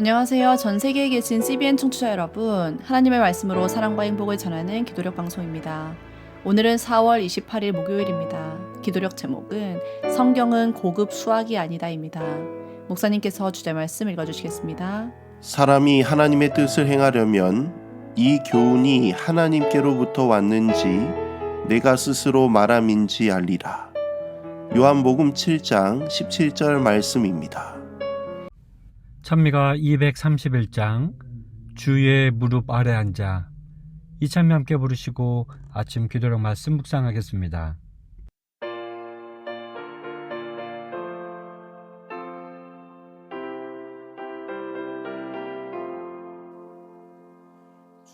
안녕하세요. 전 세계에 계신 CBN 청취자 여러분, 하나님의 말씀으로 사랑과 행복을 전하는 기도력 방송입니다. 오늘은 4월 28일 목요일입니다. 기도력 제목은 성경은 고급 수학이 아니다입니다. 목사님께서 주제 말씀 읽어주시겠습니다. 사람이 하나님의 뜻을 행하려면 이 교훈이 하나님께로부터 왔는지 내가 스스로 말함인지 알리라. 요한복음 7장 17절 말씀입니다. 찬미가 231장 주의 무릎 아래 앉아, 이 찬미 함께 부르시고 아침 기도력 말씀 묵상하겠습니다.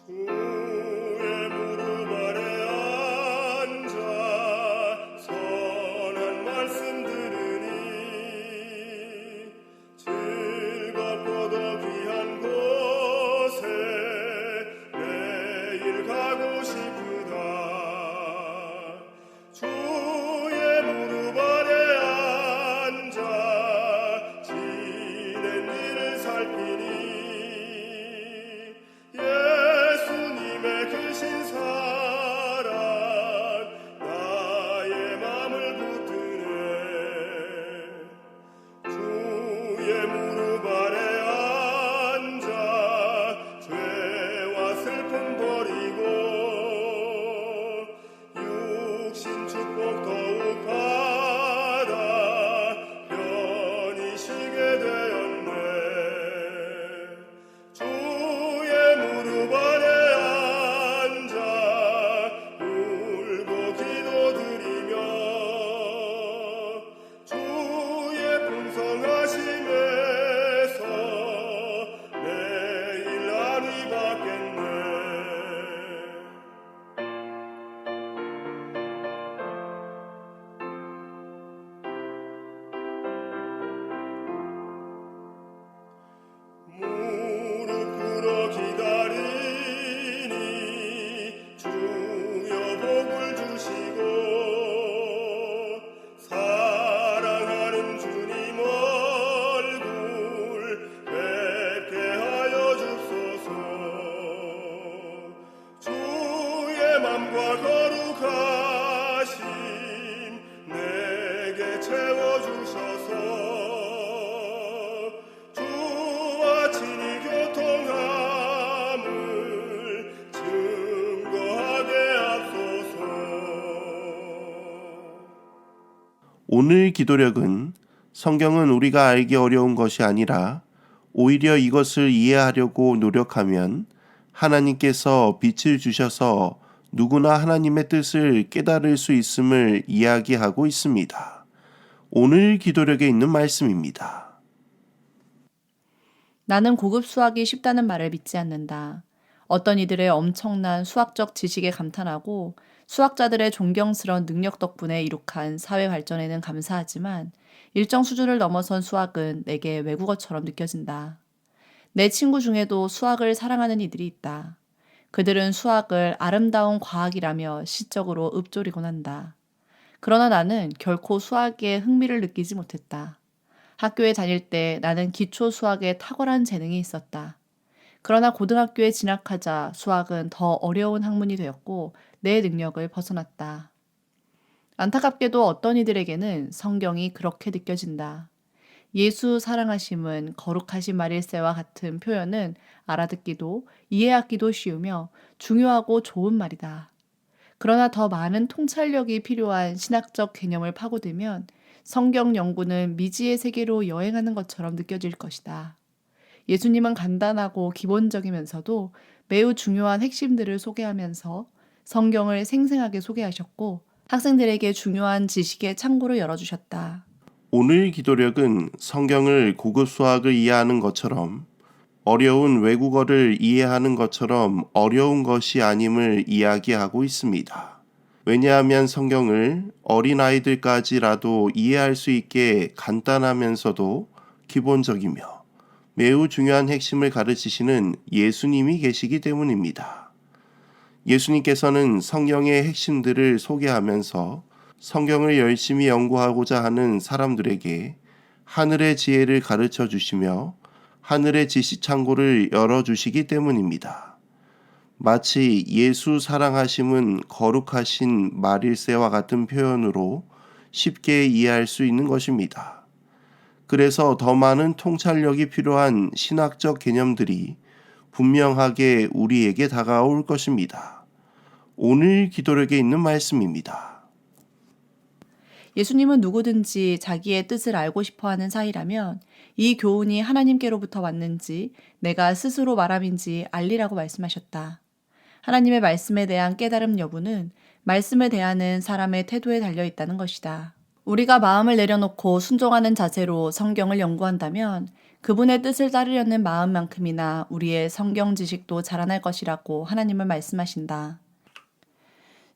주의 무릎 아래 앉아 선한 말씀 들으니 즐겁고도 귀한 곳에 매일 가고 싶으다. 주의 무릎 아래 앉아 지낸 일을 살피니 예수님의 크신 사랑 나의 맘을 붙드네. 주의 무릎 아래 앉아 죄와 슬픔 버리고 육신 축복 더욱 받아 편히 쉬게 되었네. 주의 무릎 아래 앉아 울고 기도드리며 주의 풍성하심에서 매일 안위 받겠네. 무릎 꿇어 기다리니 주여 복을 주시고 사랑하는 주님 얼굴 뵙게 하여 주소서. 주의 맘과 거룩하심 내게 채워주셔서 주와 친히 교통함을 증거하게 하소서. 오늘 기도력은 성경은 우리가 알기 어려운 것이 아니라 오히려 이것을 이해하려고 노력하면 하나님께서 빛을 주셔서 누구나 하나님의 뜻을 깨달을 수 있음을 이야기하고 있습니다. 오늘 기도력에 있는 말씀입니다. 나는 고급 수학이 쉽다는 말을 믿지 않는다. 어떤 이들의 엄청난 수학적 지식에 감탄하고 수학자들의 존경스러운 능력 덕분에 이룩한 사회 발전에는 감사하지만 일정 수준을 넘어선 수학은 내게 외국어처럼 느껴진다. 내 친구 중에도 수학을 사랑하는 이들이 있다. 그들은 수학을 아름다운 과학이라며 시적으로 읊조리곤 한다. 그러나 나는 결코 수학에 흥미를 느끼지 못했다. 학교에 다닐 때 나는 기초 수학에 탁월한 재능이 있었다. 그러나 고등학교에 진학하자 수학은 더 어려운 학문이 되었고 내 능력을 벗어났다. 안타깝게도 어떤 이들에게는 성경이 그렇게 느껴진다. 예수 사랑하심은 거룩하신 말일세와 같은 표현은 알아듣기도 이해하기도 쉬우며 중요하고 좋은 말이다. 그러나 더 많은 통찰력이 필요한 신학적 개념을 파고들면 성경 연구는 미지의 세계로 여행하는 것처럼 느껴질 것이다. 예수님은 간단하고 기본적이면서도 매우 중요한 핵심들을 소개하면서 성경을 생생하게 소개하셨고 학생들에게 중요한 지식의 창고를 열어주셨다. 오늘 기도력은 성경을 고급 수학을 이해하는 것처럼 어려운 외국어를 이해하는 것처럼 어려운 것이 아님을 이야기하고 있습니다. 왜냐하면 성경을 어린아이들까지라도 이해할 수 있게 간단하면서도 기본적이며 매우 중요한 핵심을 가르치시는 예수님이 계시기 때문입니다. 예수님께서는 성경의 핵심들을 소개하면서 성경을 열심히 연구하고자 하는 사람들에게 하늘의 지혜를 가르쳐 주시며 하늘의 지시창고를 열어주시기 때문입니다. 마치 예수 사랑하심은 거룩하신 말일세와 같은 표현으로 쉽게 이해할 수 있는 것입니다. 그래서 더 많은 통찰력이 필요한 신학적 개념들이 분명하게 우리에게 다가올 것입니다. 오늘 기도력에 있는 말씀입니다. 예수님은 누구든지 자기의 뜻을 알고 싶어하는 사이라면 이 교훈이 하나님께로부터 왔는지 내가 스스로 말함인지 알리라고 말씀하셨다. 하나님의 말씀에 대한 깨달음 여부는 말씀을 대하는 사람의 태도에 달려 있다는 것이다. 우리가 마음을 내려놓고 순종하는 자세로 성경을 연구한다면 그분의 뜻을 따르려는 마음만큼이나 우리의 성경 지식도 자라날 것이라고 하나님은 말씀하신다.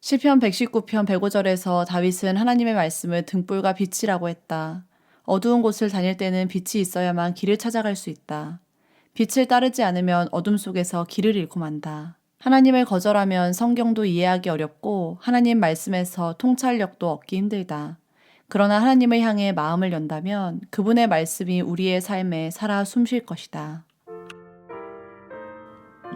시편 119편 105절에서 다윗은 하나님의 말씀을 등불과 빛이라고 했다. 어두운 곳을 다닐 때는 빛이 있어야만 길을 찾아갈 수 있다. 빛을 따르지 않으면 어둠 속에서 길을 잃고 만다. 하나님을 거절하면 성경도 이해하기 어렵고 하나님 말씀에서 통찰력도 얻기 힘들다. 그러나 하나님을 향해 마음을 연다면 그분의 말씀이 우리의 삶에 살아 숨쉴 것이다.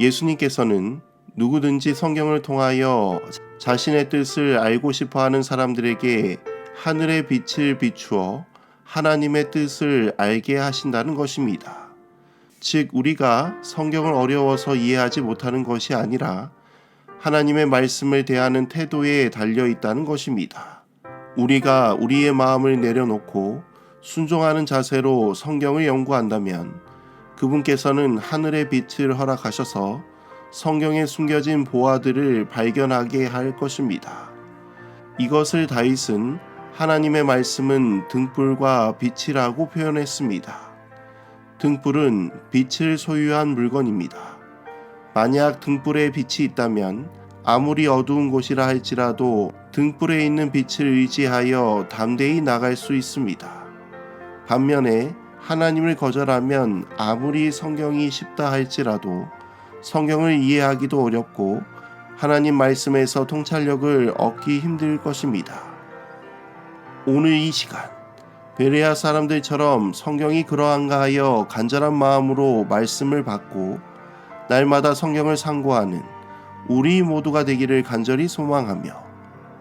예수님께서는 누구든지 성경을 통하여 자신의 뜻을 알고 싶어하는 사람들에게 하늘의 빛을 비추어 하나님의 뜻을 알게 하신다는 것입니다. 즉 우리가 성경을 어려워서 이해하지 못하는 것이 아니라 하나님의 말씀을 대하는 태도에 달려 있다는 것입니다. 우리가 우리의 마음을 내려놓고 순종하는 자세로 성경을 연구한다면 그분께서는 하늘의 빛을 허락하셔서 성경에 숨겨진 보화들을 발견하게 할 것입니다. 이것을 다윗은 하나님의 말씀은 등불과 빛이라고 표현했습니다. 등불은 빛을 소유한 물건입니다. 만약 등불에 빛이 있다면 아무리 어두운 곳이라 할지라도 등불에 있는 빛을 의지하여 담대히 나갈 수 있습니다. 반면에 하나님을 거절하면 아무리 성경이 쉽다 할지라도 성경을 이해하기도 어렵고 하나님 말씀에서 통찰력을 얻기 힘들 것입니다. 오늘 이 시간 베레아 사람들처럼 성경이 그러한가 하여 간절한 마음으로 말씀을 받고 날마다 성경을 상고하는 우리 모두가 되기를 간절히 소망하며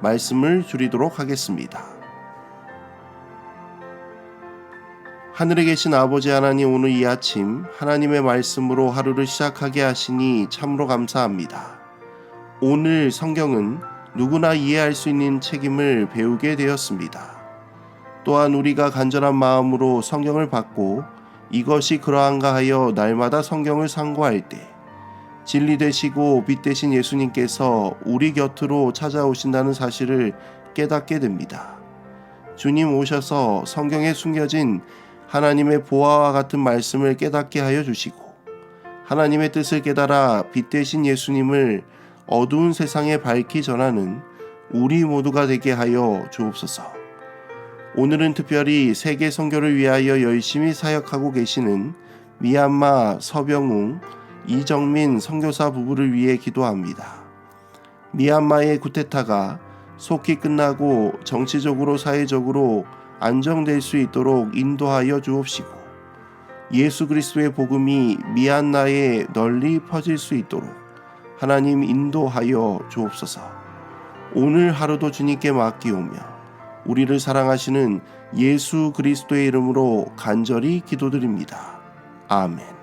말씀을 줄이도록 하겠습니다. 하늘에 계신 아버지 하나님, 오늘 이 아침 하나님의 말씀으로 하루를 시작하게 하시니 참으로 감사합니다. 오늘 성경은 누구나 이해할 수 있는 책임을 배우게 되었습니다. 또한 우리가 간절한 마음으로 성경을 받고 이것이 그러한가 하여 날마다 성경을 상고할 때 진리 되시고 빛 되신 예수님께서 우리 곁으로 찾아오신다는 사실을 깨닫게 됩니다. 주님 오셔서 성경에 숨겨진 하나님의 보화와 같은 말씀을 깨닫게 하여 주시고 하나님의 뜻을 깨달아 빛 되신 예수님을 어두운 세상에 밝히 전하는 우리 모두가 되게 하여 주옵소서. 오늘은 특별히 세계 선교를 위하여 열심히 사역하고 계시는 미얀마 서병웅, 이정민 선교사 부부를 위해 기도합니다. 미얀마의 쿠데타가 속히 끝나고 정치적으로 사회적으로 안정될 수 있도록 인도하여 주옵시고 예수 그리스도의 복음이 미얀마에 널리 퍼질 수 있도록 하나님 인도하여 주옵소서. 오늘 하루도 주님께 맡기오며 우리를 사랑하시는 예수 그리스도의 이름으로 간절히 기도드립니다. 아멘.